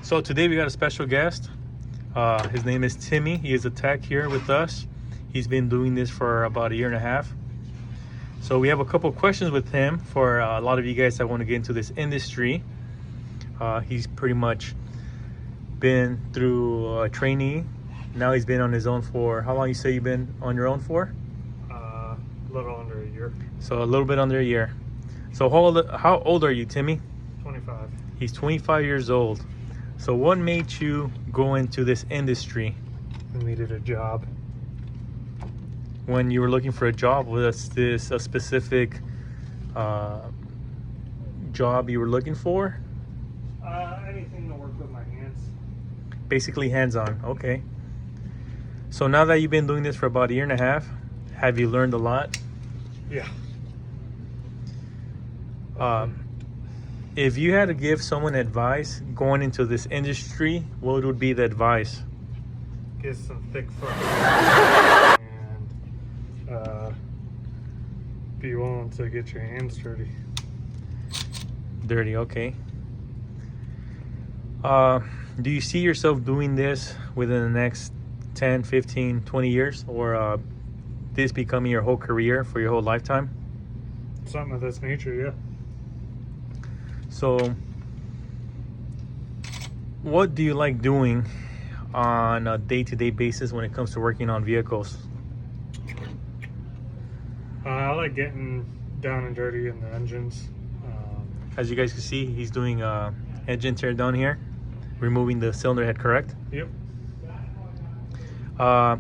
So today we got a special guest. His name is Timmy. He is a tech here with us. He's been doing this for about a year and a half. So we have a couple questions with him for a lot of you guys that want to get into this industry. He's pretty much been through a trainee. Now he's been on his own for, how long you say you've been on your own for? A little under a year. So a little bit under a year. So how old are you, Timmy? 25. He's 25 years old. So what made you go into this industry? I needed a job. When you were looking for a job, was this a specific job you were looking for? Anything to work with my hands. Basically hands-on, okay. So now that you've been doing this for about a year and a half, have you learned a lot? Yeah. If you had to give someone advice going into this industry, what would be the advice? Get some thick fucking and be willing to get your hands dirty. Dirty, okay. Do you see yourself doing this within the next 10, 15, 20 years? Or this becoming your whole career for your whole lifetime? Something of this nature, yeah. So, what do you like doing on a day-to-day basis when it comes to working on vehicles? I like getting down and dirty in the engines. As you guys can see, he's doing engine tear down here, removing the cylinder head, correct? Yep. So I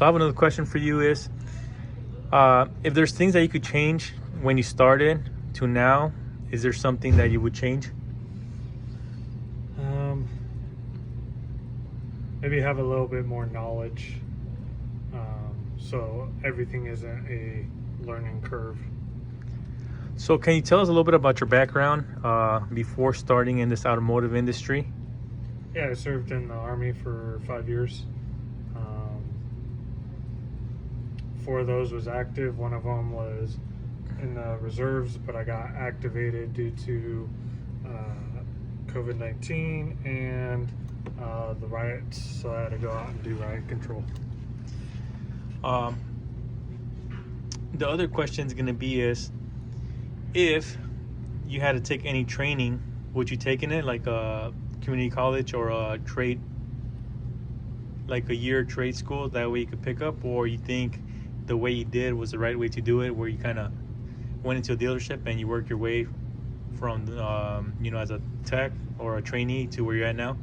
have another question for you is, if there's things that you could change when you started to now, is there something that you would change? Maybe have a little bit more knowledge, so everything isn't a learning curve. So can you tell us a little bit about your background before starting in this automotive industry? Yeah, I served in the Army for 5 years. 4 of those was active. One of them was in the reserves, but I got activated due to COVID-19 and the riots, so I had to go out and do riot control. The other question is going to be is, if you had to take any training, would you take in it, like a community college or a trade, like a year trade school, that way you could pick up? Or you think the way you did was the right way to do it, where you kind of went into a dealership and you worked your way from as a tech or a trainee to where you're at now?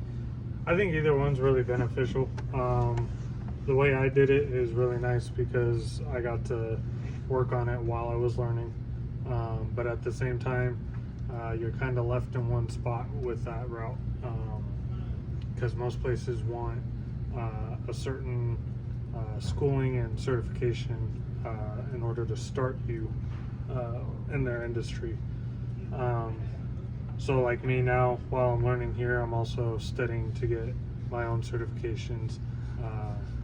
I think either one's really beneficial. The way I did it is really nice because I got to work on it while I was learning. But at the same time, you're kind of left in one spot with that route, because most places want a certain schooling and certification in order to start you in their industry. So like me now, while I'm learning here, I'm also studying to get my own certifications,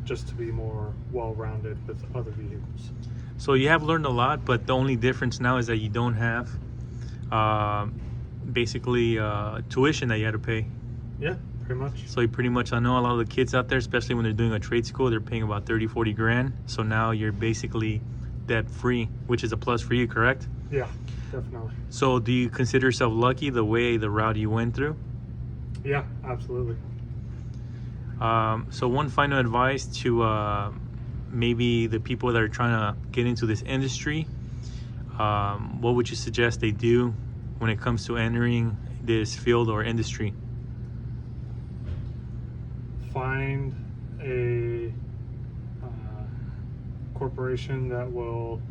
just to be more well-rounded with other vehicles. So you have learned a lot, but the only difference now is that you don't have basically tuition that you had to pay. Yeah, pretty much. So you pretty much, I know a lot of the kids out there, especially when they're doing a trade school, they're paying about 30-40 grand. So now you're basically debt free, which is a plus for you, correct? Yeah, definitely. So do you consider yourself lucky the route you went through? Yeah, absolutely. So one final advice to maybe the people that are trying to get into this industry, what would you suggest they do when it comes to entering this field or industry? Find a corporation that will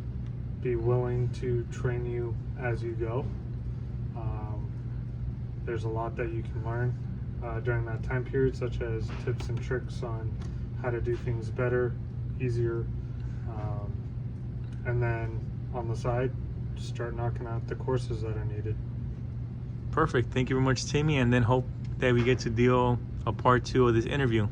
be willing to train you as you go. There's a lot that you can learn during that time period, such as tips and tricks on how to do things better, easier, and then on the side, start knocking out the courses that are needed. Perfect. Thank you very much, Timmy, and then hope that we get to deal a part 2 of this interview.